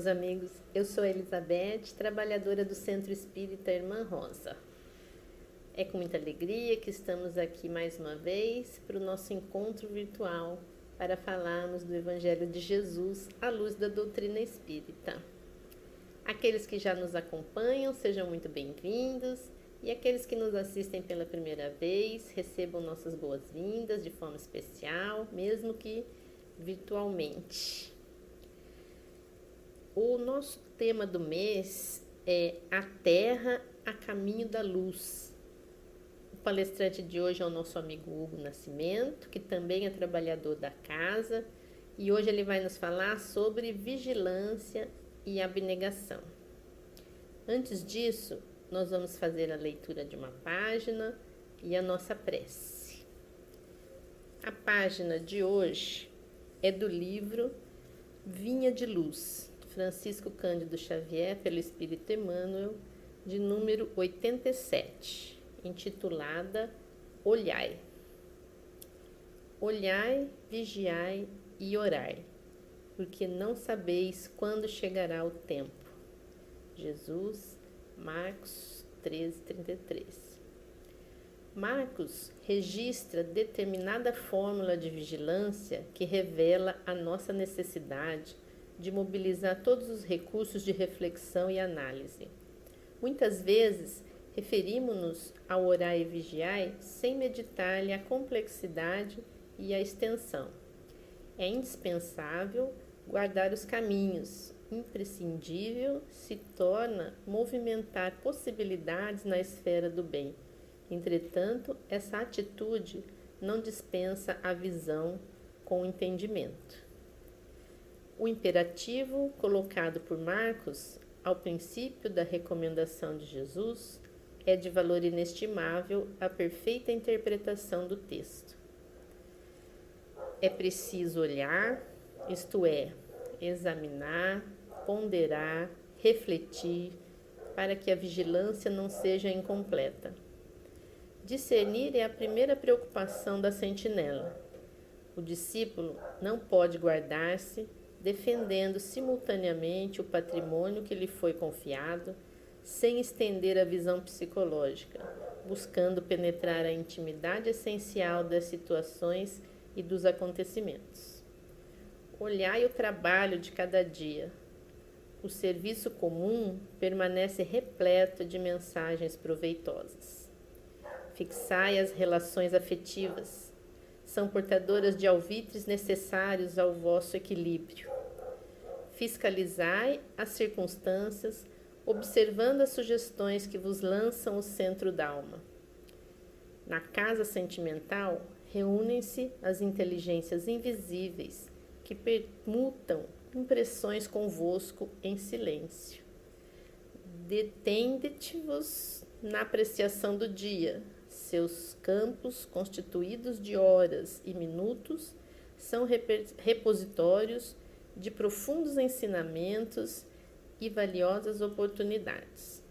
meus amigos. Eu sou a Elizabeth, trabalhadora do Centro Espírita Irmã Rosa. É com muita alegria que estamos aqui mais uma vez para o nosso encontro virtual para falarmos do Evangelho de Jesus à luz da doutrina espírita. Aqueles que já nos acompanham, sejam muito bem-vindos, e aqueles que nos assistem pela primeira vez, recebam nossas boas-vindas de forma especial, mesmo que virtualmente. O nosso tema do mês é A Terra a Caminho da Luz. O palestrante de hoje é o nosso amigo Hugo Nascimento, que também é trabalhador da casa, e hoje ele vai nos falar sobre vigilância e abnegação. Antes disso, nós vamos fazer a leitura de uma página e a nossa prece. A página de hoje é do livro Vinha de Luz, Francisco Cândido Xavier, pelo Espírito Emmanuel, de número 87, intitulada Olhai. Olhai, vigiai e orai, porque não sabeis quando chegará o tempo. Jesus, Marcos 13:33. Marcos registra determinada fórmula de vigilância que revela a nossa necessidade de mobilizar todos os recursos de reflexão e análise. Muitas vezes, referimos-nos ao orar e vigiar sem meditar-lhe a complexidade e a extensão. É indispensável guardar os caminhos, imprescindível se torna movimentar possibilidades na esfera do bem. Entretanto, essa atitude não dispensa a visão com o entendimento. O imperativo colocado por Marcos ao princípio da recomendação de Jesus é de valor inestimável à perfeita interpretação do texto. É preciso olhar, isto é, examinar, ponderar, refletir, para que a vigilância não seja incompleta. Discernir é a primeira preocupação da sentinela. O discípulo não pode guardar-se, defendendo simultaneamente o patrimônio que lhe foi confiado, sem estender a visão psicológica, buscando penetrar a intimidade essencial das situações e dos acontecimentos. Olhai o trabalho de cada dia. O serviço comum permanece repleto de mensagens proveitosas. Fixai as relações afetivas. São portadoras de alvitres necessários ao vosso equilíbrio. Fiscalizai as circunstâncias, observando as sugestões que vos lançam o centro da alma. Na casa sentimental, reúnem-se as inteligências invisíveis que permutam impressões convosco em silêncio. Detende-vos na apreciação do dia. Seus campos, constituídos de horas e minutos, são repositórios de profundos ensinamentos e valiosas oportunidades.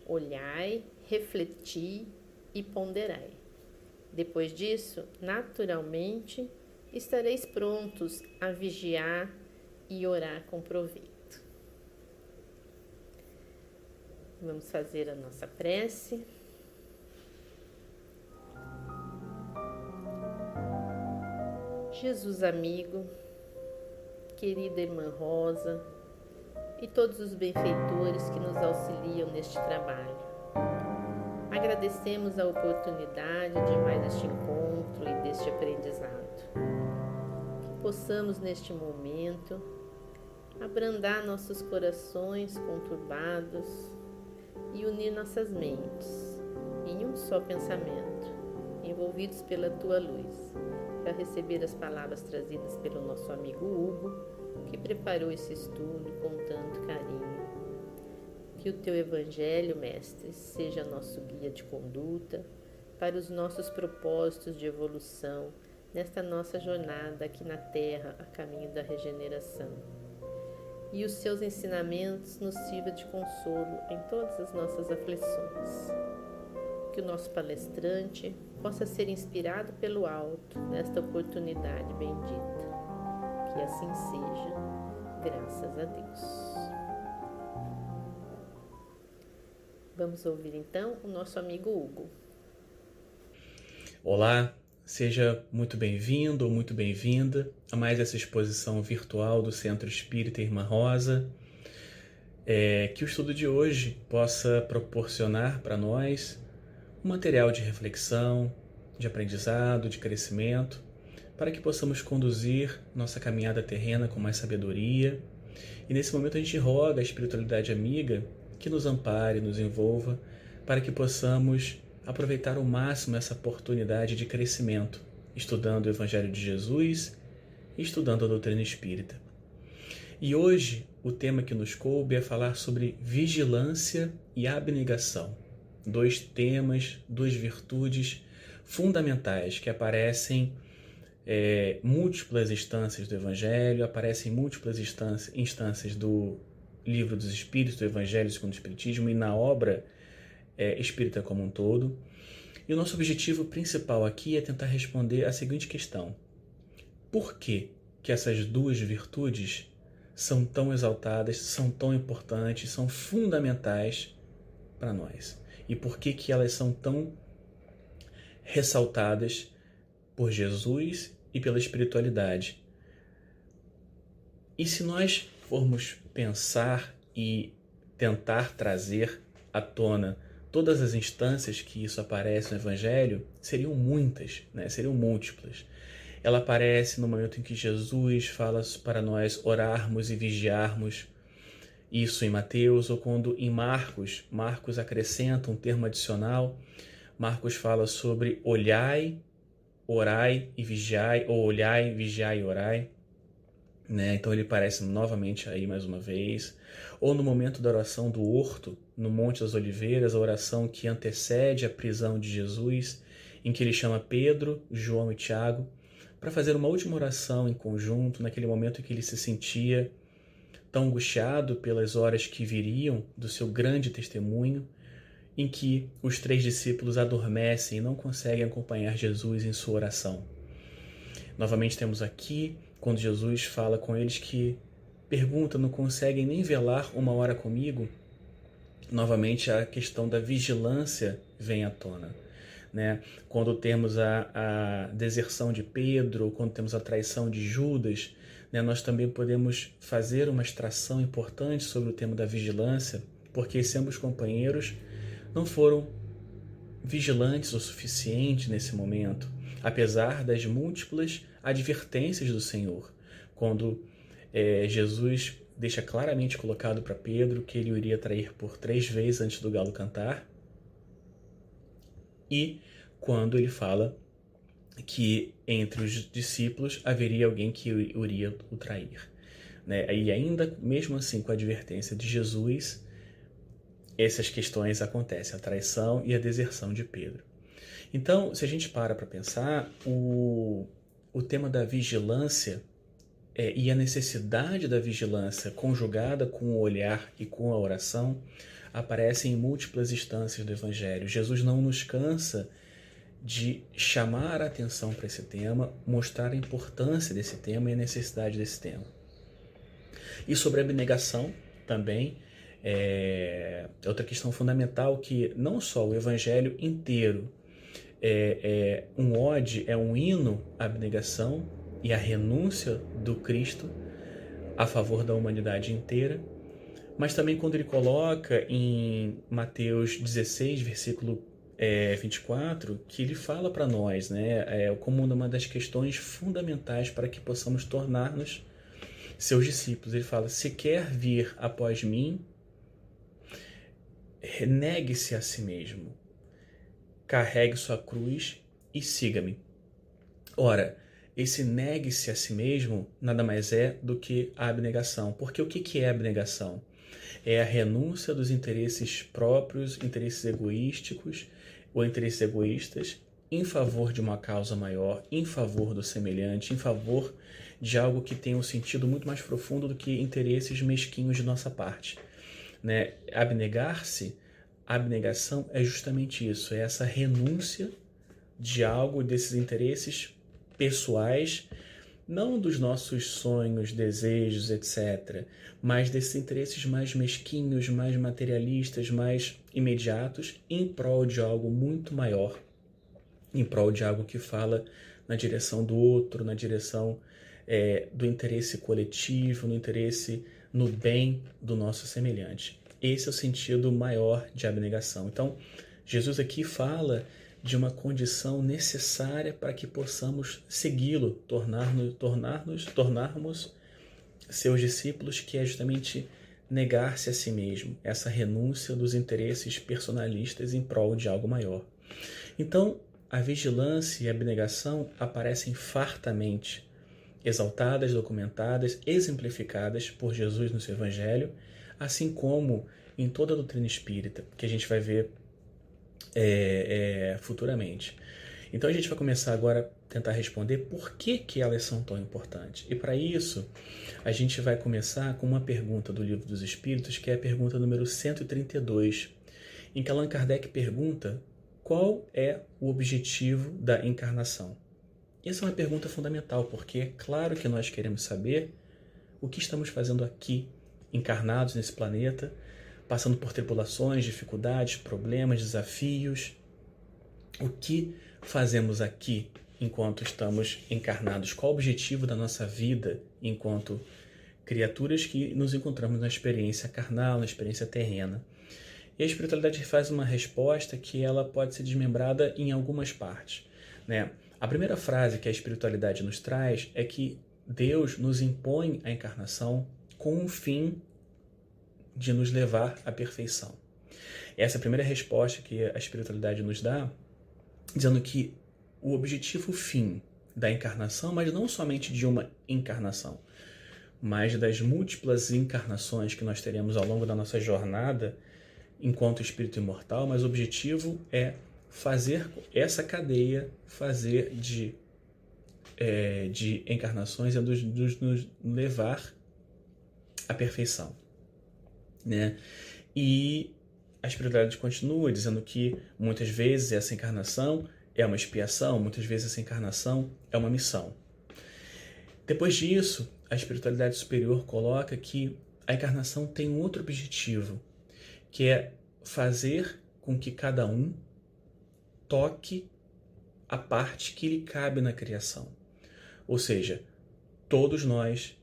Olhai, refleti e ponderai. Depois disso, naturalmente, estareis prontos a vigiar e orar com proveito. Vamos fazer a nossa prece. Jesus amigo, querida Irmã Rosa e todos os benfeitores que nos auxiliam neste trabalho. Agradecemos a oportunidade de mais este encontro e deste aprendizado. Que possamos neste momento abrandar nossos corações conturbados e unir nossas mentes em um só pensamento, envolvidos pela Tua luz, para receber as palavras trazidas pelo nosso amigo Hugo, que preparou esse estudo com tanto carinho. Que o Teu Evangelho, Mestre, seja nosso guia de conduta para os nossos propósitos de evolução nesta nossa jornada aqui na Terra, a caminho da regeneração. E os Seus ensinamentos nos sirva de consolo em todas as nossas aflições. Que o nosso palestrante possa ser inspirado pelo alto nesta oportunidade bendita. Que assim seja, Graças a Deus. Vamos ouvir então o nosso amigo Hugo. Olá, seja muito bem-vindo ou muito bem-vinda a mais essa exposição virtual do Centro Espírita Irmã Rosa. Que o estudo de hoje possa proporcionar para nós um material de reflexão, de aprendizado, de crescimento, para que possamos conduzir nossa caminhada terrena com mais sabedoria. E nesse momento a gente roga a espiritualidade amiga que nos ampare, nos envolva, para que possamos aproveitar ao máximo essa oportunidade de crescimento, estudando o Evangelho de Jesus e estudando a doutrina espírita. E hoje o tema que nos coube é falar sobre vigilância e abnegação. Dois temas, duas virtudes fundamentais que aparecem em múltiplas instâncias do Evangelho, aparecem em múltiplas instâncias do Livro dos Espíritos, do Evangelho segundo o Espiritismo e na obra espírita como um todo. E o nosso objetivo principal aqui é tentar responder a seguinte questão: por que essas duas virtudes são tão exaltadas, são tão importantes, são fundamentais para nós? E por que elas são tão ressaltadas por Jesus e pela espiritualidade? E se nós formos pensar e tentar trazer à tona todas as instâncias que isso aparece no Evangelho, seriam muitas, né? Seriam múltiplas. Ela aparece no momento em que Jesus fala para nós orarmos e vigiarmos, isso em Mateus, ou quando em Marcos acrescenta um termo adicional. Marcos fala sobre olhai, orai e vigiai, ou olhai, vigiai e orai, né? Então ele aparece novamente aí mais uma vez. Ou no momento da oração do horto, no Monte das Oliveiras, a oração que antecede a prisão de Jesus, em que ele chama Pedro, João e Tiago para fazer uma última oração em conjunto, naquele momento em que ele se sentia tão angustiado pelas horas que viriam do seu grande testemunho, em que os 3 discípulos adormecem e não conseguem acompanhar Jesus em sua oração. Novamente temos aqui, quando Jesus fala com eles que pergunta, não conseguem nem velar uma hora comigo, novamente a questão da vigilância vem à tona. Né? Quando temos a deserção de Pedro, quando temos a traição de Judas, né, nós também podemos fazer uma extração importante sobre o tema da vigilância, porque esses ambos companheiros não foram vigilantes o suficiente nesse momento, apesar das múltiplas advertências do Senhor, quando Jesus deixa claramente colocado para Pedro que ele o iria trair por 3 vezes antes do galo cantar, e quando ele fala que entre os discípulos haveria alguém que iria o trair. Né? E ainda, mesmo assim, com a advertência de Jesus, essas questões acontecem, a traição e a deserção de Pedro. Então, se a gente para pensar, o tema da vigilância e a necessidade da vigilância conjugada com o olhar e com a oração aparecem em múltiplas instâncias do Evangelho. Jesus não nos cansa de chamar a atenção para esse tema, mostrar a importância desse tema e a necessidade desse tema. E sobre a abnegação também, outra questão fundamental, que não só o Evangelho inteiro é um ode, é um hino à abnegação e à renúncia do Cristo a favor da humanidade inteira, mas também quando ele coloca em Mateus 16, versículo 24, que ele fala para nós, né, como uma das questões fundamentais para que possamos tornar-nos seus discípulos. Ele fala: se quer vir após mim, negue-se a si mesmo, carregue sua cruz e siga-me. Ora, esse negue-se a si mesmo nada mais é do que a abnegação. Porque o que é abnegação? É a renúncia dos interesses próprios, interesses egoísticos ou interesses egoístas, em favor de uma causa maior, em favor do semelhante, em favor de algo que tem um sentido muito mais profundo do que interesses mesquinhos de nossa parte. Né? Abnegar-se, a abnegação é justamente isso, é essa renúncia de algo, desses interesses pessoais, não dos nossos sonhos, desejos, etc., mas desses interesses mais mesquinhos, mais materialistas, mais imediatos, em prol de algo muito maior, em prol de algo que fala na direção do outro, na direção do interesse coletivo, no interesse, no bem do nosso semelhante. Esse é o sentido maior de abnegação. Então, Jesus aqui fala de uma condição necessária para que possamos segui-lo, tornarmos seus discípulos, que é justamente negar-se a si mesmo, essa renúncia dos interesses personalistas em prol de algo maior. Então, a vigilância e a abnegação aparecem fartamente, exaltadas, documentadas, exemplificadas por Jesus no seu Evangelho, assim como em toda a doutrina espírita, que a gente vai ver futuramente. Então a gente vai começar agora a tentar responder por que elas são tão importantes. E para isso, a gente vai começar com uma pergunta do Livro dos Espíritos, que é a pergunta número 132, em que Allan Kardec pergunta qual é o objetivo da encarnação. Essa é uma pergunta fundamental, porque é claro que nós queremos saber o que estamos fazendo aqui, encarnados nesse planeta, passando por tribulações, dificuldades, problemas, desafios. O que fazemos aqui enquanto estamos encarnados? Qual o objetivo da nossa vida enquanto criaturas que nos encontramos na experiência carnal, na experiência terrena? E a espiritualidade faz uma resposta que ela pode ser desmembrada em algumas partes, né? A primeira frase que a espiritualidade nos traz é que Deus nos impõe a encarnação com o fim de nos levar à perfeição. Essa é a primeira resposta que a espiritualidade nos dá, dizendo que o objetivo fim da encarnação, mas não somente de uma encarnação, mas das múltiplas encarnações que nós teremos ao longo da nossa jornada enquanto espírito imortal, mas o objetivo é fazer essa cadeia, fazer de encarnações, é nos levar à perfeição, né? E a espiritualidade continua dizendo que muitas vezes essa encarnação é uma expiação, muitas vezes essa encarnação é uma missão. Depois disso, a espiritualidade superior coloca que a encarnação tem um outro objetivo, que é fazer com que cada um toque a parte que lhe cabe na criação. Ou seja, todos nós,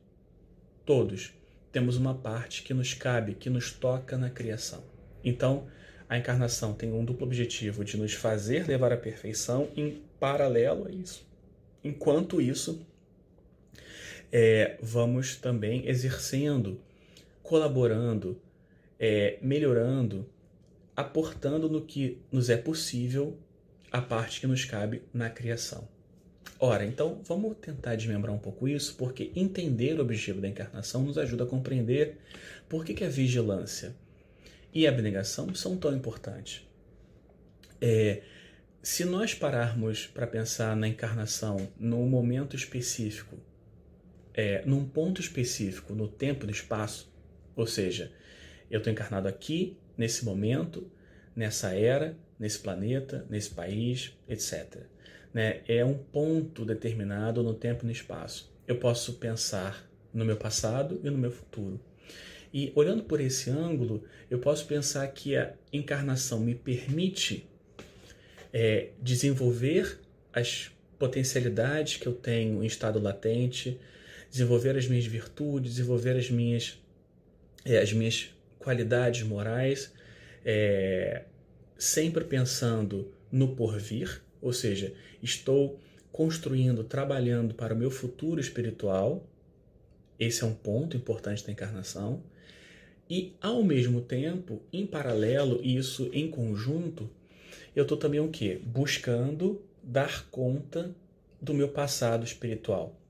todos, temos uma parte que nos cabe, que nos toca na criação. Então, a encarnação tem um duplo objetivo de nos fazer levar à perfeição em paralelo a isso. Enquanto isso, vamos também exercendo, colaborando, melhorando, aportando no que nos é possível a parte que nos cabe na criação. Ora, então, vamos tentar desmembrar um pouco isso, porque entender o objetivo da encarnação nos ajuda a compreender por que a vigilância e a abnegação são tão importantes. Se nós pararmos para pensar na encarnação num momento específico, num ponto específico, no tempo e no espaço, ou seja, eu estou encarnado aqui, nesse momento, nessa era, nesse planeta, nesse país, etc. Né? É um ponto determinado no tempo e no espaço. Eu posso pensar no meu passado e no meu futuro. E olhando por esse ângulo, eu posso pensar que a encarnação me permite desenvolver as potencialidades que eu tenho em estado latente, desenvolver as minhas virtudes, desenvolver as minhas qualidades morais, sempre pensando no porvir, ou seja, estou construindo, trabalhando para o meu futuro espiritual. Esse é um ponto importante da encarnação. E, ao mesmo tempo, em paralelo, isso em conjunto, eu estou também o quê? Buscando dar conta do meu passado espiritual.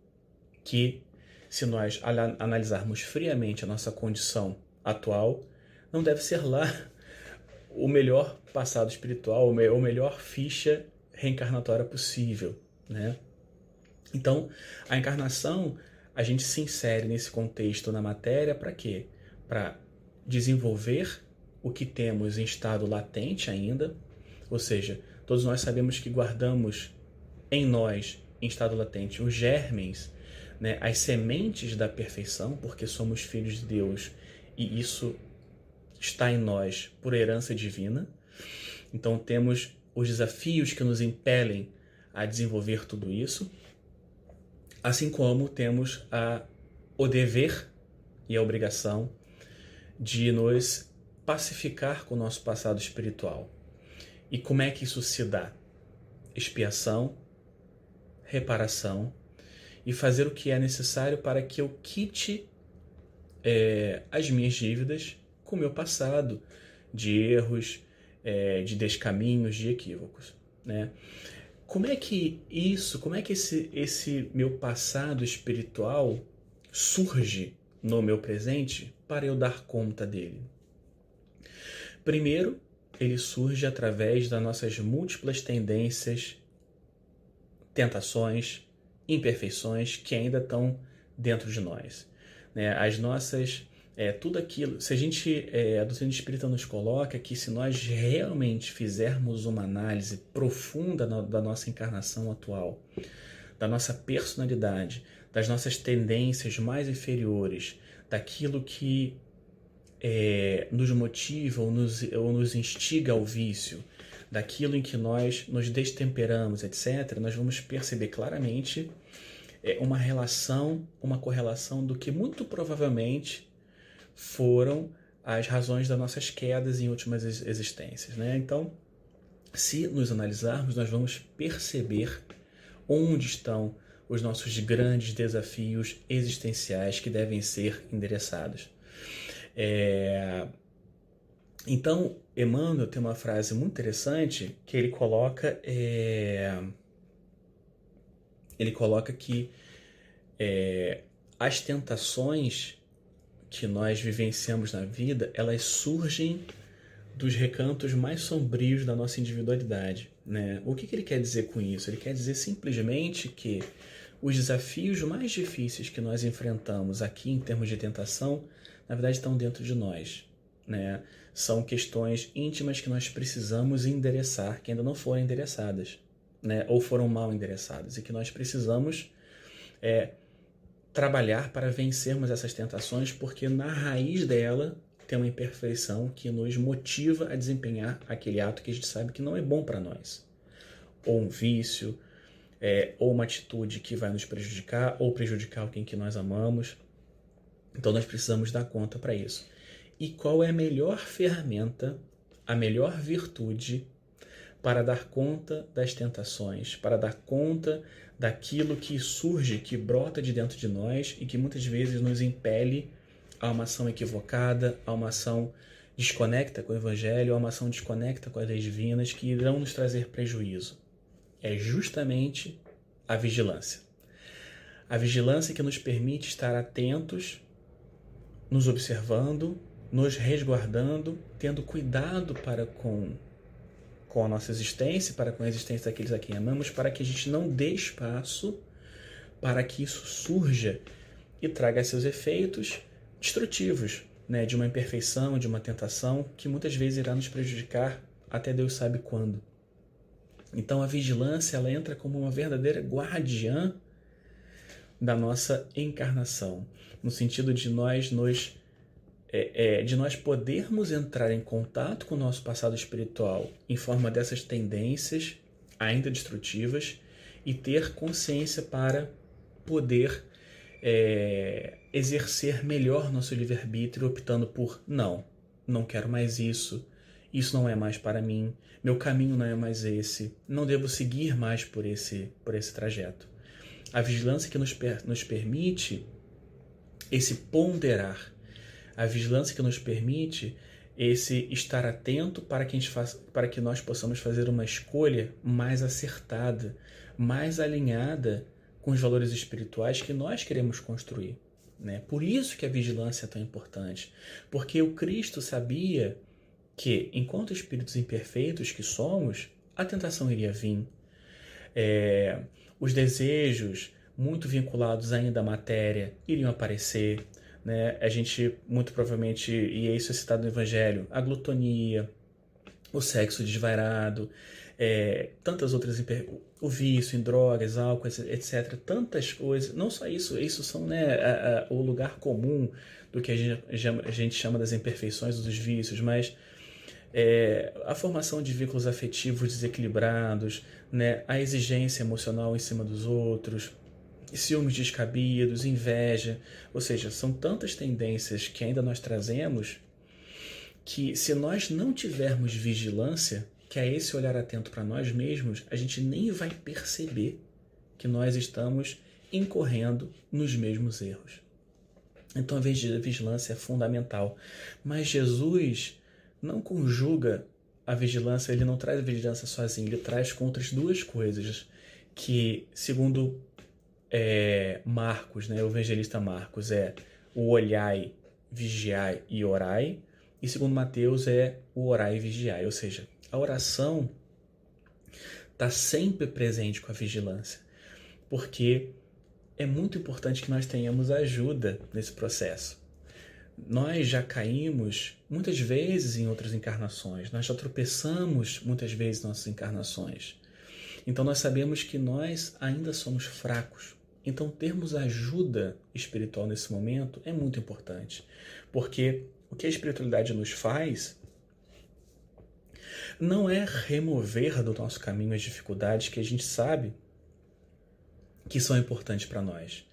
Que, se nós analisarmos friamente a nossa condição atual, não deve ser lá o melhor passado espiritual, ou melhor ficha reencarnatória possível, né? Então, a encarnação, a gente se insere nesse contexto na matéria para quê? Para desenvolver o que temos em estado latente ainda, ou seja, todos nós sabemos que guardamos em nós, em estado latente, os germens né, as sementes da perfeição, porque somos filhos de Deus e isso está em nós por herança divina. Então temos os desafios que nos impelem a desenvolver tudo isso, assim como temos o dever e a obrigação de nos pacificar com o nosso passado espiritual. E como é que isso se dá? Expiação, reparação e fazer o que é necessário para que eu quite as minhas dívidas com o meu passado de erros, de descaminhos, de equívocos, né? Como é que esse meu passado espiritual surge no meu presente para eu dar conta dele? Primeiro, ele surge através das nossas múltiplas tendências, tentações, imperfeições que ainda estão dentro de nós, né? As nossas, tudo aquilo, se a gente, a doutrina espírita nos coloca que se nós realmente fizermos uma análise profunda da nossa encarnação atual, da nossa personalidade, das nossas tendências mais inferiores, daquilo que nos motiva ou nos instiga ao vício, daquilo em que nós nos destemperamos, etc., nós vamos perceber claramente uma correlação do que muito provavelmente foram as razões das nossas quedas em últimas existências, né? Então, se nos analisarmos, nós vamos perceber onde estão os nossos grandes desafios existenciais que devem ser endereçados. Então, Emmanuel tem uma frase muito interessante que ele coloca que as tentações que nós vivenciamos na vida, elas surgem dos recantos mais sombrios da nossa individualidade, né? O que ele quer dizer com isso? Ele quer dizer simplesmente que os desafios mais difíceis que nós enfrentamos aqui em termos de tentação, na verdade estão dentro de nós, né? São questões íntimas que nós precisamos endereçar, que ainda não foram endereçadas, né? Ou foram mal endereçadas, e que nós precisamos trabalhar para vencermos essas tentações, porque na raiz dela tem uma imperfeição que nos motiva a desempenhar aquele ato que a gente sabe que não é bom para nós. Ou um vício, ou uma atitude que vai nos prejudicar, ou prejudicar alguém que nós amamos. Então nós precisamos dar conta para isso. E qual é a melhor ferramenta, a melhor virtude para dar conta das tentações, para dar conta daquilo que surge, que brota de dentro de nós e que muitas vezes nos impele a uma ação equivocada, a uma ação desconecta com o Evangelho, a uma ação desconecta com as leis divinas que irão nos trazer prejuízo? É justamente a vigilância. A vigilância que nos permite estar atentos, nos observando, nos resguardando, tendo cuidado para com a nossa existência, para com a existência daqueles a quem amamos, para que a gente não dê espaço para que isso surja e traga seus efeitos destrutivos, né, de uma imperfeição, de uma tentação, que muitas vezes irá nos prejudicar até Deus sabe quando. Então a vigilância, ela entra como uma verdadeira guardiã da nossa encarnação, no sentido de nós podermos entrar em contato com o nosso passado espiritual em forma dessas tendências ainda destrutivas e ter consciência para poder exercer melhor nosso livre-arbítrio, optando por não quero mais isso não é mais para mim, meu caminho não é mais esse, não devo seguir mais por esse trajeto. A vigilância que nos permite esse ponderar, a vigilância que nos permite esse estar atento para que nós possamos fazer uma escolha mais acertada, mais alinhada com os valores espirituais que nós queremos construir, né? Por isso que a vigilância é tão importante, porque o Cristo sabia que, enquanto espíritos imperfeitos que somos, a tentação iria vir. Os desejos muito vinculados ainda à matéria iriam aparecer, né? A gente, muito provavelmente, e isso é citado no Evangelho, a glutonia, o sexo desvairado, tantas outras, o vício em drogas, álcool, etc. Tantas coisas, não só isso, isso são, né, o lugar comum do que a gente chama das imperfeições dos vícios, mas a formação de vínculos afetivos desequilibrados, né, a exigência emocional em cima dos outros, ciúmes descabidos, inveja, ou seja, são tantas tendências que ainda nós trazemos que, se nós não tivermos vigilância, que é esse olhar atento para nós mesmos, a gente nem vai perceber que nós estamos incorrendo nos mesmos erros. Então a vigilância é fundamental. Mas Jesus não conjuga a vigilância, ele não traz a vigilância sozinho, ele traz com outras duas coisas que, segundo Marcos, né, o evangelista Marcos, o olhai, vigiai e orai, e segundo Mateus o orai e vigiai, ou seja, a oração está sempre presente com a vigilância, porque é muito importante que nós tenhamos ajuda nesse processo. Nós já caímos muitas vezes em outras encarnações, nós já tropeçamos muitas vezes em nossas encarnações. Então nós sabemos que nós ainda somos fracos. Então termos ajuda espiritual nesse momento é muito importante, porque o que a espiritualidade nos faz não é remover do nosso caminho as dificuldades que a gente sabe que são importantes para nós.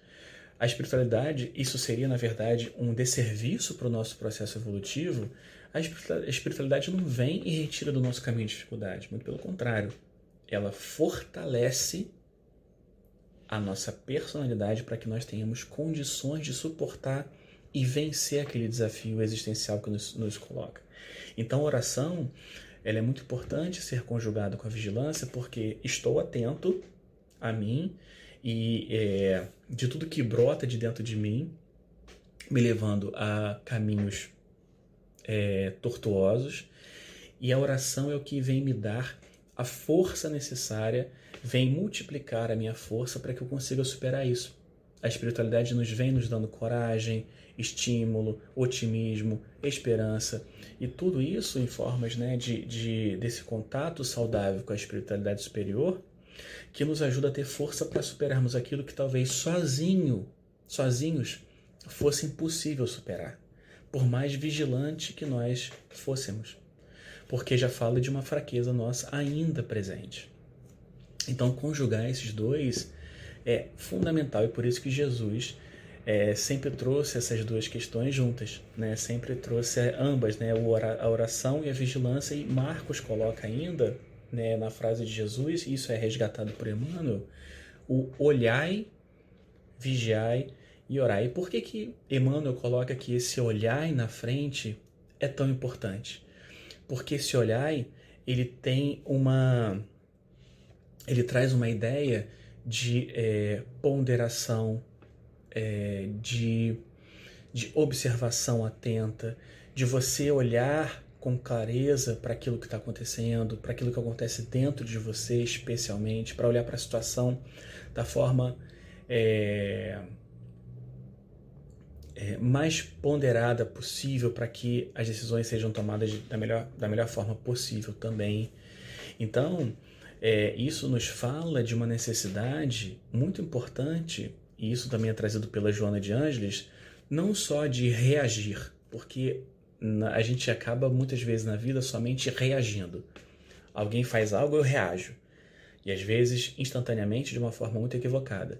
A espiritualidade, isso seria, na verdade, um desserviço para o nosso processo evolutivo. A espiritualidade não vem e retira do nosso caminho de dificuldade, muito pelo contrário. Ela fortalece a nossa personalidade para que nós tenhamos condições de suportar e vencer aquele desafio existencial que nos coloca. Então a oração, ela é muito importante ser conjugada com a vigilância, porque estou atento a mim e de tudo que brota de dentro de mim, me levando a caminhos tortuosos, e a oração é o que vem me dar a força necessária, vem multiplicar a minha força para que eu consiga superar isso. A espiritualidade vem nos dando coragem, estímulo, otimismo, esperança, e tudo isso em formas, né, desse contato saudável com a espiritualidade superior, que nos ajuda a ter força para superarmos aquilo que talvez sozinhos fosse impossível superar, por mais vigilante que nós fôssemos, porque já fala de uma fraqueza nossa ainda presente. Então conjugar esses dois é fundamental, e por isso que Jesus sempre trouxe essas duas questões juntas, né? Sempre trouxe ambas, né? A oração e a vigilância, e Marcos coloca ainda, né, na frase de Jesus, e isso é resgatado por Emmanuel, o olhai, vigiai e orai. E por que Emmanuel coloca que esse olhai na frente é tão importante? Porque esse olhai, ele traz uma ideia de ponderação, de observação atenta, de você olhar com clareza para aquilo que está acontecendo, para aquilo que acontece dentro de você especialmente, para olhar para a situação da forma mais ponderada possível, para que as decisões sejam tomadas da melhor forma possível também. Então, isso nos fala de uma necessidade muito importante, e isso também é trazido pela Joana de Ângeles, não só de reagir, porque a gente acaba muitas vezes na vida somente reagindo. Alguém faz algo, eu reajo. E às vezes instantaneamente, de uma forma muito equivocada.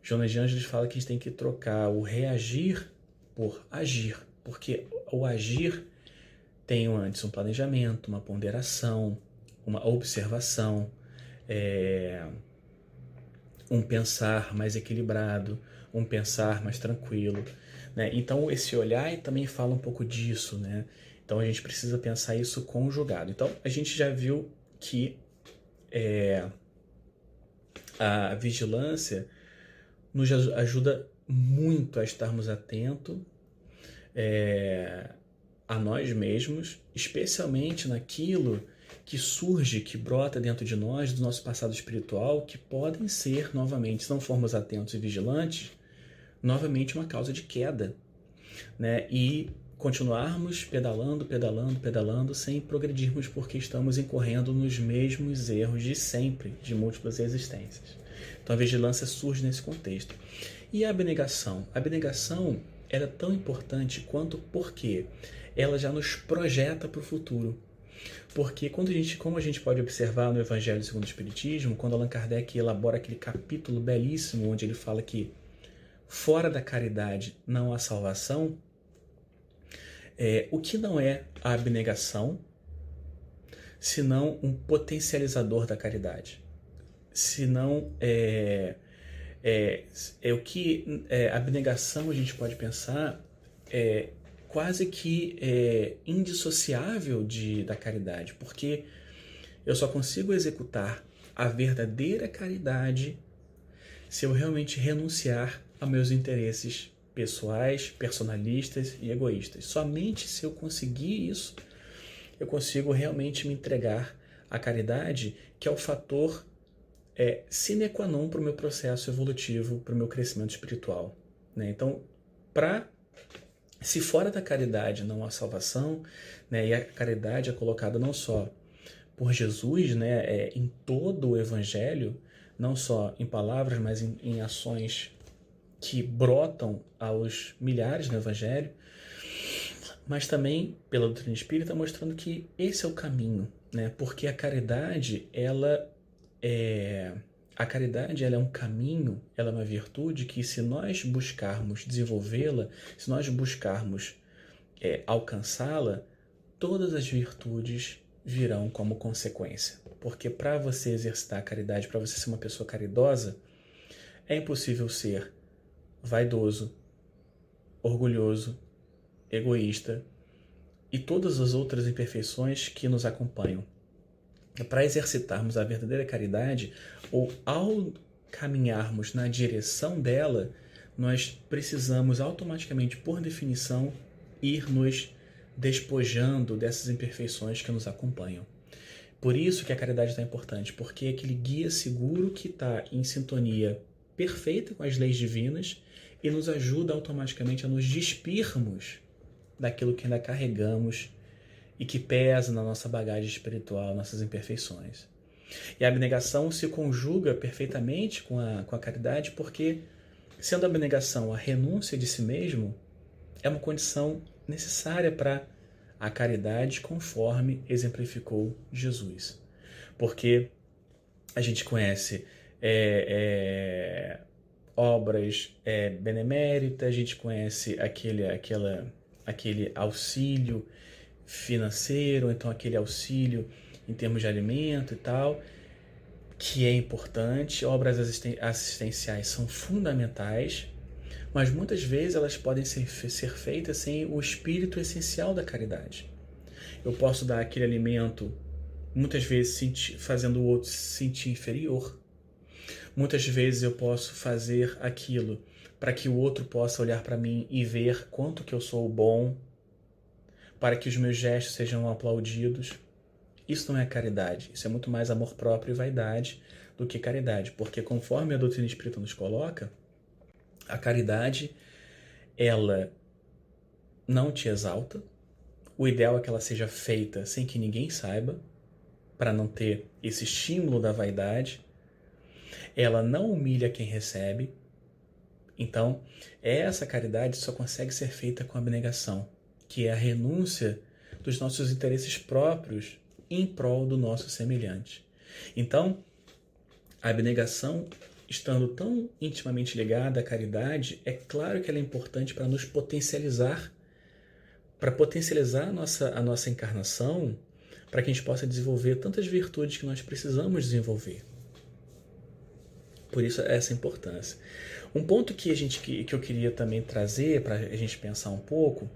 Joana de Ângeles fala que a gente tem que trocar o reagir por agir, porque o agir tem antes um planejamento, uma ponderação, uma observação, um pensar mais equilibrado, um pensar mais tranquilo, né? Então esse olhar também fala um pouco disso, né? Então a gente precisa pensar isso conjugado. Então a gente já viu que a vigilância nos ajuda muito a estarmos atentos a nós mesmos, especialmente naquilo que surge, que brota dentro de nós, do nosso passado espiritual, que podem ser, novamente, se não formos atentos e vigilantes, novamente uma causa de queda, né? E continuarmos pedalando, sem progredirmos, porque estamos incorrendo nos mesmos erros de sempre, de múltiplas existências. Então a vigilância surge nesse contexto. E a abnegação? A abnegação ela é tão importante quanto porque ela já nos projeta para o futuro. Porque como a gente pode observar no Evangelho segundo o Espiritismo, quando Allan Kardec elabora aquele capítulo belíssimo onde ele fala que fora da caridade não há salvação, o que não é a abnegação, senão um potencializador da caridade? Senão o que a abnegação a gente pode pensar quase que indissociável da caridade, porque eu só consigo executar a verdadeira caridade se eu realmente renunciar a meus interesses pessoais, personalistas e egoístas. Somente se eu conseguir isso, eu consigo realmente me entregar à caridade, que é o fator sine qua non para o meu processo evolutivo, para o meu crescimento espiritual. Né? Então, se fora da caridade não há salvação, né, e a caridade é colocada não só por Jesus, né, em todo o Evangelho, não só em palavras, mas em ações que brotam aos milhares no Evangelho, mas também pela doutrina espírita, mostrando que esse é o caminho, né? Porque a caridade, ela é um caminho, ela é uma virtude que, se nós buscarmos desenvolvê-la, se nós buscarmos alcançá-la, todas as virtudes virão como consequência. Porque para você exercitar a caridade, para você ser uma pessoa caridosa, é impossível ser vaidoso, orgulhoso, egoísta e todas as outras imperfeições que nos acompanham. Para exercitarmos a verdadeira caridade, ou ao caminharmos na direção dela, nós precisamos automaticamente, por definição, ir nos despojando dessas imperfeições que nos acompanham. Por isso que a caridade é tão importante, porque é aquele guia seguro que está em sintonia perfeita com as leis divinas e nos ajuda automaticamente a nos despirmos daquilo que ainda carregamos e que pesa na nossa bagagem espiritual, nossas imperfeições. E a abnegação se conjuga perfeitamente com a caridade, porque, sendo a abnegação a renúncia de si mesmo, é uma condição necessária para a caridade, conforme exemplificou Jesus. Porque a gente conhece obras beneméritas, a gente conhece aquele auxílio financeiro, então aquele auxílio em termos de alimento e tal, que é importante. Obras assistenciais são fundamentais, mas muitas vezes elas podem ser feitas sem o espírito essencial da caridade. Eu posso dar aquele alimento, muitas vezes fazendo o outro se sentir inferior. Muitas vezes eu posso fazer aquilo para que o outro possa olhar para mim e ver quanto que eu sou bom, para que os meus gestos sejam aplaudidos. Isso não é caridade, isso é muito mais amor próprio e vaidade do que caridade, porque conforme a doutrina espírita nos coloca, a caridade, ela não te exalta, o ideal é que ela seja feita sem que ninguém saiba, para não ter esse estímulo da vaidade, ela não humilha quem recebe. Então, essa caridade só consegue ser feita com abnegação, que é a renúncia dos nossos interesses próprios em prol do nosso semelhante. Então, a abnegação, estando tão intimamente ligada à caridade, é claro que ela é importante para nos potencializar, para potencializar a nossa encarnação, para que a gente possa desenvolver tantas virtudes que nós precisamos desenvolver. Por isso, essa importância. Um ponto que eu queria também trazer para a gente pensar um pouco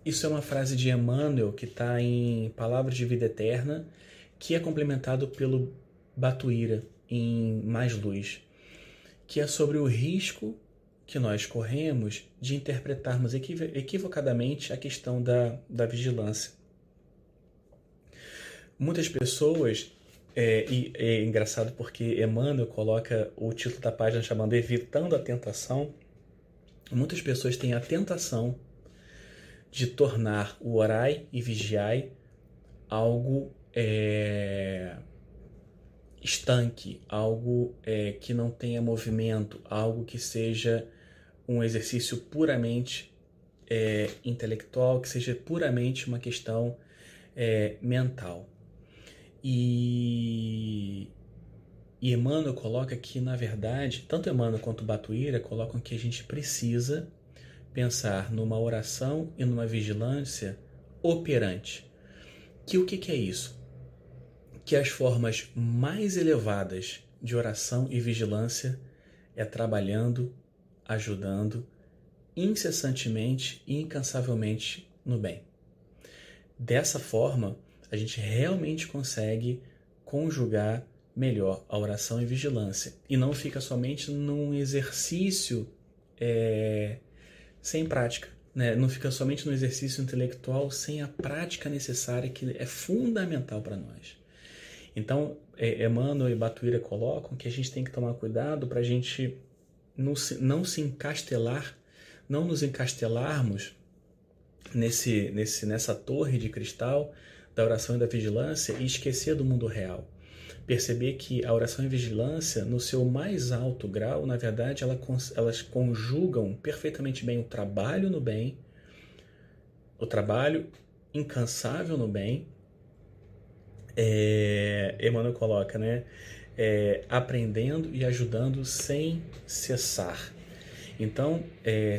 isso é uma frase de Emmanuel que está em Palavras de Vida Eterna, que é complementado pelo Batuíra em Mais Luz, que é sobre o risco que nós corremos de interpretarmos equivocadamente a questão da vigilância. Muitas pessoas, e é engraçado porque Emmanuel coloca o título da página chamando Evitando a Tentação, Muitas pessoas têm a tentação de tornar o orai e vigiai algo estanque, algo que não tenha movimento, algo que seja um exercício puramente intelectual, que seja puramente uma questão mental. E Emmanuel coloca que, na verdade, tanto Emmanuel quanto Batuíra colocam que a gente precisa pensar numa oração e numa vigilância operante. Que o que é isso? Que as formas mais elevadas de oração e vigilância é trabalhando, ajudando, incessantemente e incansavelmente no bem. Dessa forma, a gente realmente consegue conjugar melhor a oração e vigilância e não fica somente num exercício sem prática, né? Não fica somente no exercício intelectual sem a prática necessária que é fundamental para nós. Então, Emmanuel e Batuíra colocam que a gente tem que tomar cuidado para a gente não se encastelar, não nos encastelarmos nessa torre de cristal da oração e da vigilância e esquecer do mundo real. Perceber que a oração e vigilância, no seu mais alto grau, na verdade, elas conjugam perfeitamente bem o trabalho no bem, o trabalho incansável no bem. Emmanuel coloca, né? Aprendendo e ajudando sem cessar. Então,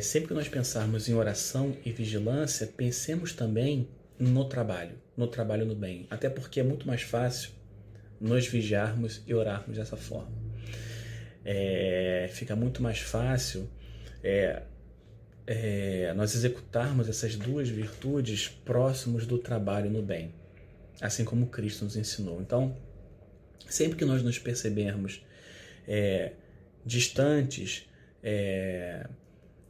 sempre que nós pensarmos em oração e vigilância, pensemos também no trabalho no bem. Até porque é muito mais fácil nos vigiarmos e orarmos dessa forma. Fica muito mais fácil nós executarmos essas duas virtudes próximos do trabalho no bem, assim como Cristo nos ensinou. Então, sempre que nós nos percebermos distantes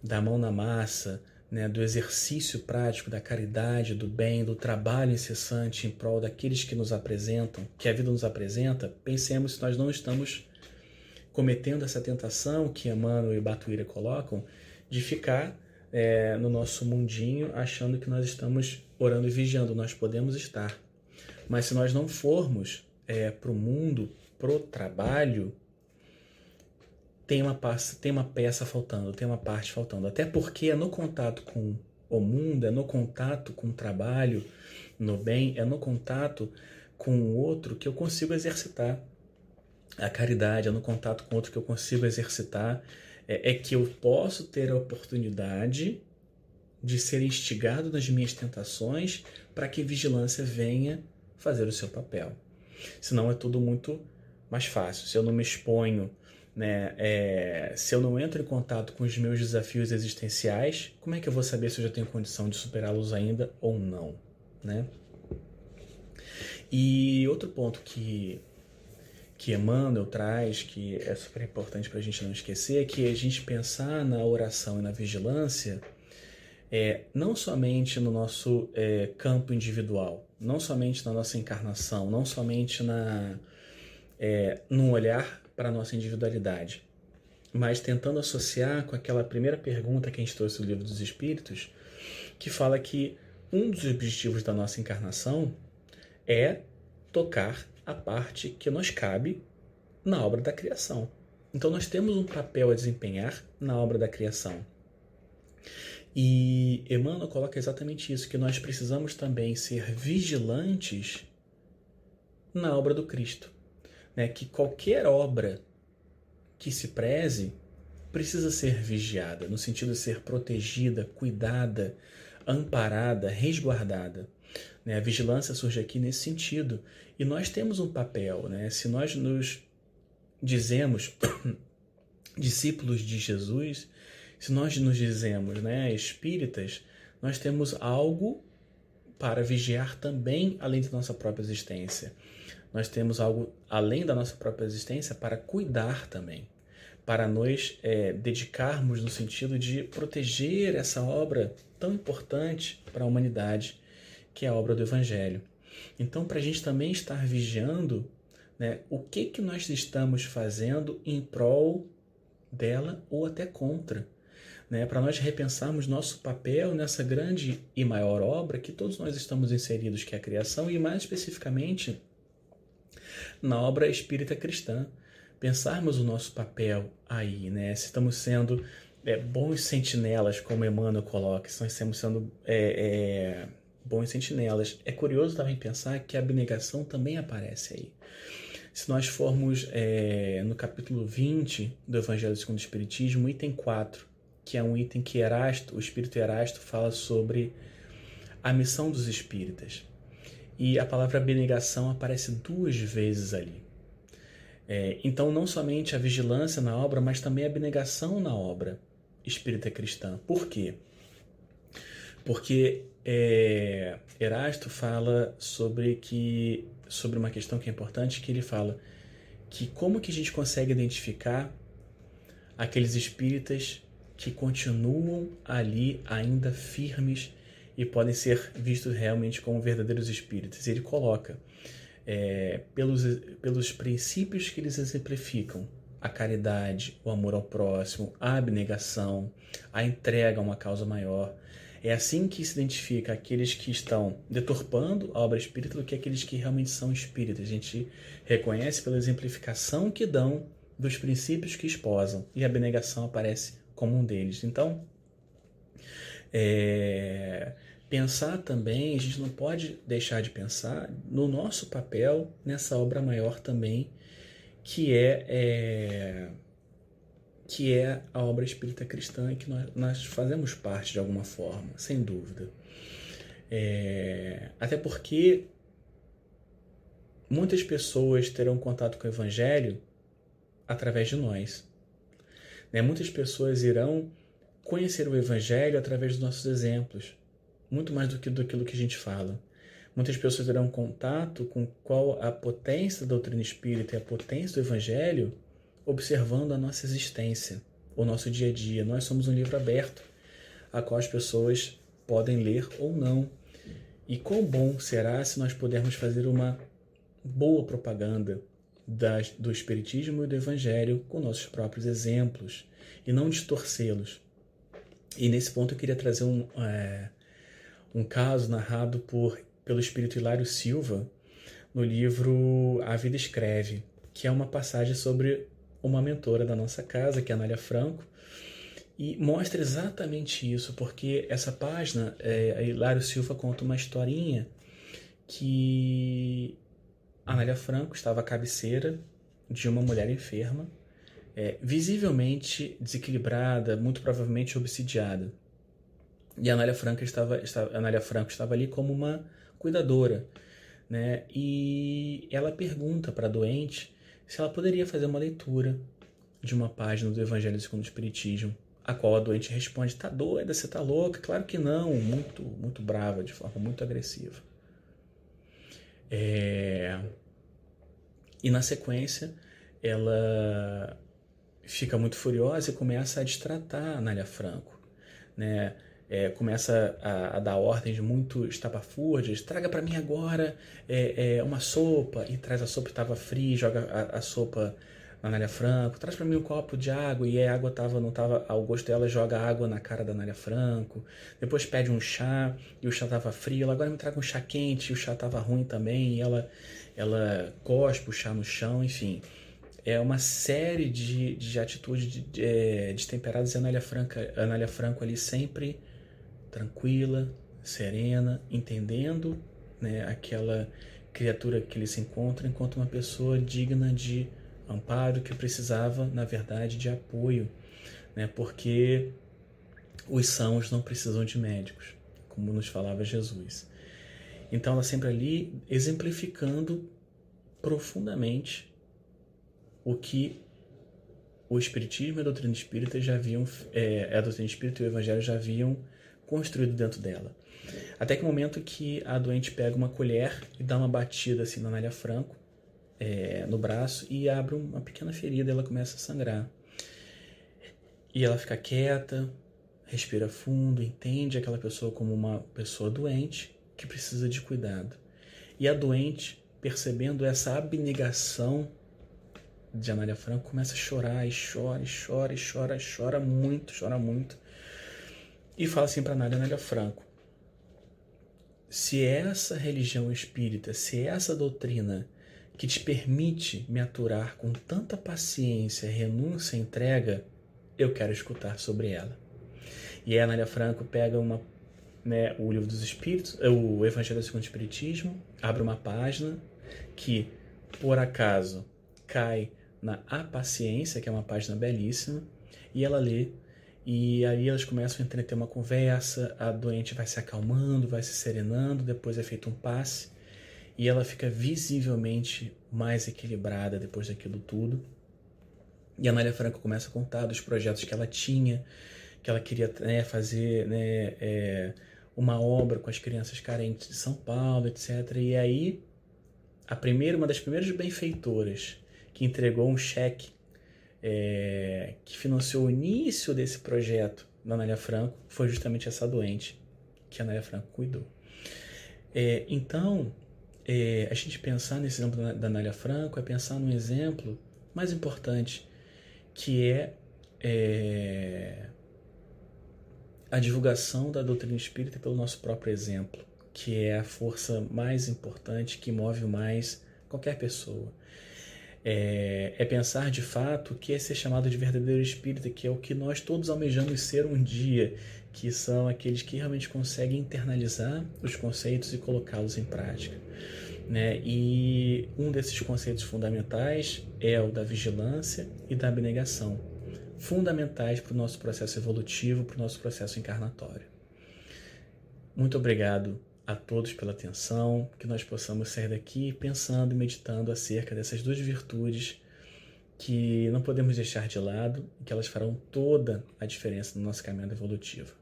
da mão na massa, né, do exercício prático, da caridade, do bem, do trabalho incessante em prol daqueles que nos apresentam, que a vida nos apresenta, pensemos se nós não estamos cometendo essa tentação que Emmanuel e Batuíra colocam, de ficar no nosso mundinho achando que nós estamos orando e vigiando. Nós podemos estar, mas se nós não formos para o mundo, pro trabalho, tem uma peça faltando, tem uma parte faltando. Até porque é no contato com o mundo, é no contato com o trabalho, no bem, é no contato com o outro que eu consigo exercitar a caridade, é no contato com o outro que eu consigo exercitar, que eu posso ter a oportunidade de ser instigado nas minhas tentações para que vigilância venha fazer o seu papel. Senão é tudo muito mais fácil. Se eu não me exponho, né, se eu não entro em contato com os meus desafios existenciais, como é que eu vou saber se eu já tenho condição de superá-los ainda ou não, né? E outro ponto que Emmanuel traz, que é super importante para a gente não esquecer, é que a gente pensar na oração e na vigilância não somente no nosso campo individual, não somente na nossa encarnação, não somente num olhar para a nossa individualidade, mas tentando associar com aquela primeira pergunta que a gente trouxe do Livro dos Espíritos, que fala que um dos objetivos da nossa encarnação é tocar a parte que nos cabe na obra da criação. Então nós temos um papel a desempenhar na obra da criação. E Emmanuel coloca exatamente isso, que nós precisamos também ser vigilantes na obra do Cristo. Né? Que qualquer obra que se preze precisa ser vigiada, no sentido de ser protegida, cuidada, amparada, resguardada. Né? A vigilância surge aqui nesse sentido. E nós temos um papel, né? Se nós nos dizemos discípulos de Jesus, se nós nos dizemos, né, espíritas, nós temos algo para vigiar também além da nossa própria existência. Nós temos algo além da nossa própria existência para cuidar também, para nos dedicarmos no sentido de proteger essa obra tão importante para a humanidade, que é a obra do Evangelho. Então, para a gente também estar vigiando, né, o que nós estamos fazendo em prol dela ou até contra. né, para nós repensarmos nosso papel nessa grande e maior obra que todos nós estamos inseridos, que é a criação, e mais especificamente na obra espírita cristã. Pensarmos o nosso papel aí, né? Se estamos sendo bons sentinelas, como Emmanuel coloca, se nós estamos sendo bons sentinelas. É curioso também pensar que a abnegação também aparece aí. Se nós formos no capítulo 20 do Evangelho segundo o Espiritismo, item 4, que é um item que o Espírito Erasto fala sobre a missão dos espíritas. E a palavra abnegação aparece 2 vezes ali. Então, não somente a vigilância na obra, mas também a abnegação na obra espírita cristã. Por quê? Porque Erasto fala sobre uma questão que é importante, que ele fala que como que a gente consegue identificar aqueles espíritas que continuam ali ainda firmes e podem ser vistos realmente como verdadeiros espíritas. Ele coloca pelos princípios que eles exemplificam: a caridade, o amor ao próximo, a abnegação, a entrega a uma causa maior. É assim que se identifica aqueles que estão deturpando a obra espírita do que aqueles que realmente são espíritas. A gente reconhece pela exemplificação que dão dos princípios que esposam, e a abnegação aparece como um deles. Então, pensar também, a gente não pode deixar de pensar no nosso papel nessa obra maior também, que é a obra espírita cristã, e que nós fazemos parte de alguma forma, sem dúvida. Até porque muitas pessoas terão contato com o Evangelho através de nós. Muitas pessoas irão conhecer o Evangelho através dos nossos exemplos, muito mais do que daquilo que a gente fala. Muitas pessoas terão contato com qual a potência da doutrina espírita e a potência do Evangelho observando a nossa existência, o nosso dia a dia. Nós somos um livro aberto, a qual as pessoas podem ler ou não. E quão bom será se nós pudermos fazer uma boa propaganda do Espiritismo e do Evangelho com nossos próprios exemplos, e não distorcê-los. E nesse ponto eu queria trazer um caso narrado pelo espírito Hilário Silva no livro A Vida Escreve, que é uma passagem sobre uma mentora da nossa casa, que é a Anália Franco, e mostra exatamente isso, porque essa página, Hilário Silva conta uma historinha que a Anália Franco estava à cabeceira de uma mulher enferma, visivelmente desequilibrada, muito provavelmente obsidiada. E a Anália Franco estava ali como uma cuidadora, né? E ela pergunta para a doente se ela poderia fazer uma leitura de uma página do Evangelho segundo o Espiritismo, a qual a doente responde: "Tá doida? Você tá louca? Claro que não", muito, muito brava, de forma muito agressiva. E na sequência, ela fica muito furiosa e começa a destratar a Anália Franco, né? Começa a dar ordens muito estapafúrdias: "Traga para mim agora uma sopa", e traz a sopa que estava fria, joga a sopa na Anália Franco. "Traz para mim um copo de água", e a água não estava ao gosto dela, joga água na cara da Anália Franco. Depois pede um chá, e o chá estava frio. "Ela agora me traga um chá quente", e o chá estava ruim também, e ela cospe o chá no chão. Enfim, é uma série de atitudes destemperadas, e a Anália Franco ali sempre tranquila, serena, entendendo, né, aquela criatura que ele se encontra enquanto uma pessoa digna de amparo, que precisava, na verdade, de apoio, né, porque os sãos não precisam de médicos, como nos falava Jesus. Então ela sempre ali exemplificando profundamente o que o Espiritismo e a doutrina espírita já haviam, a doutrina espírita e o Evangelho já haviam construído dentro dela. Até que o momento que a doente pega uma colher e dá uma batida assim na Anália Franco, no braço, e abre uma pequena ferida, e ela começa a sangrar. E ela fica quieta, respira fundo, entende aquela pessoa como uma pessoa doente que precisa de cuidado. E a doente, percebendo essa abnegação de Anália Franco, começa a chorar, e chora muito, e fala assim para Anália Franco: se essa religião espírita, se essa doutrina que te permite me aturar com tanta paciência, renúncia e entrega, eu quero escutar sobre ela. E a Anália Franco pega o Livro dos Espíritos, o Evangelho segundo o Espiritismo, abre uma página que, por acaso, cai na A Paciência, que é uma página belíssima, e ela lê, e aí elas começam a entreter uma conversa, a doente vai se acalmando, vai se serenando, depois é feito um passe, e ela fica visivelmente mais equilibrada depois daquilo tudo. E a Anália Franco começa a contar dos projetos que ela tinha, que ela queria fazer uma obra com as crianças carentes de São Paulo, etc. E aí, uma das primeiras benfeitoras que entregou um cheque que financiou o início desse projeto da Anália Franco foi justamente essa doente que a Anália Franco cuidou. Então, a gente pensar nesse exemplo da Anália Franco é pensar num exemplo mais importante, que a divulgação da doutrina espírita pelo nosso próprio exemplo, que é a força mais importante que move mais qualquer pessoa. É pensar de fato o que é ser chamado de verdadeiro espírita, que é o que nós todos almejamos ser um dia, que são aqueles que realmente conseguem internalizar os conceitos e colocá-los em prática. E um desses conceitos fundamentais é o da vigilância e da abnegação, fundamentais para o nosso processo evolutivo, para o nosso processo encarnatório. Muito obrigado a todos pela atenção, que nós possamos sair daqui pensando e meditando acerca dessas duas virtudes que não podemos deixar de lado e que elas farão toda a diferença no nosso caminho evolutivo.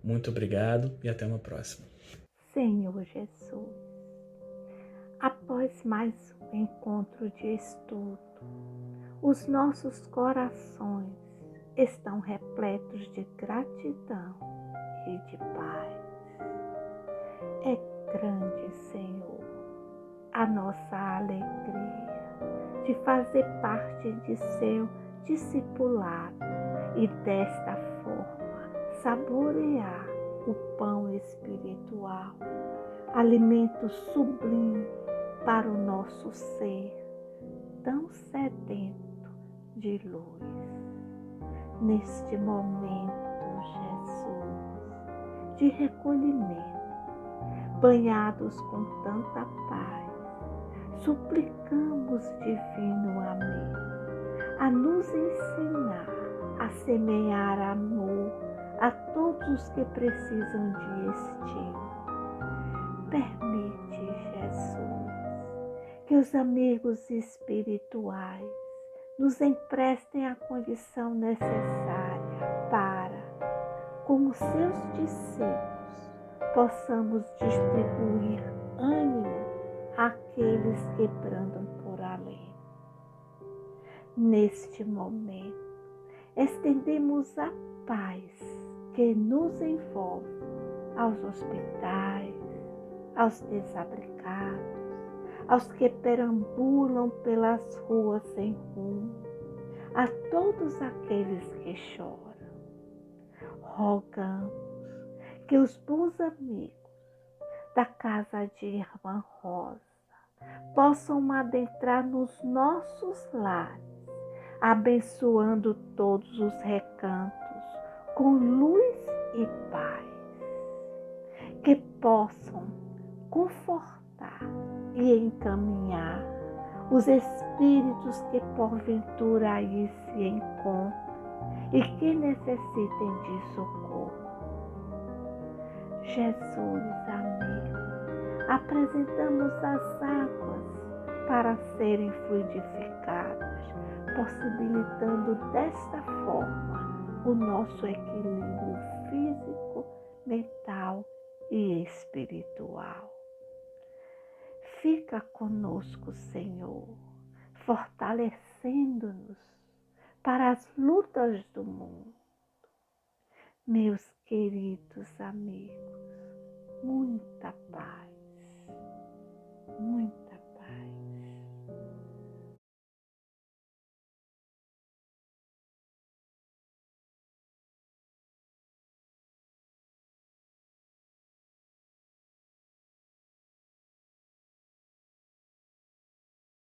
Muito obrigado e até uma próxima. Senhor Jesus, após mais um encontro de estudo, os nossos corações estão repletos de gratidão e de paz. É grande, Senhor, a nossa alegria de fazer parte de seu discipulado e desta forma saborear o pão espiritual, alimento sublime para o nosso ser tão sedento de luz. Neste momento, Jesus, de recolhimento, banhados com tanta paz, suplicamos, divino amigo, a nos ensinar a semear amor a todos os que precisam de estímulo. Permite, Jesus, que os amigos espirituais nos emprestem a condição necessária para, como seus discípulos, possamos distribuir ânimo àqueles que brandam por além. Neste momento, estendemos a paz que nos envolve aos hospitais, aos desabrigados, aos que perambulam pelas ruas sem rumo, a todos aqueles que choram. Rogamos que os bons amigos da casa de Irmã Rosa possam adentrar nos nossos lares, abençoando todos os recantos com luz e paz, que possam confortar e encaminhar os espíritos que porventura aí se encontram e que necessitem de socorro. Jesus, amigo, apresentamos as águas para serem fluidificadas, possibilitando desta forma o nosso equilíbrio físico, mental e espiritual. Fica conosco, Senhor, fortalecendo-nos para as lutas do mundo. Meus queridos amigos, muita paz.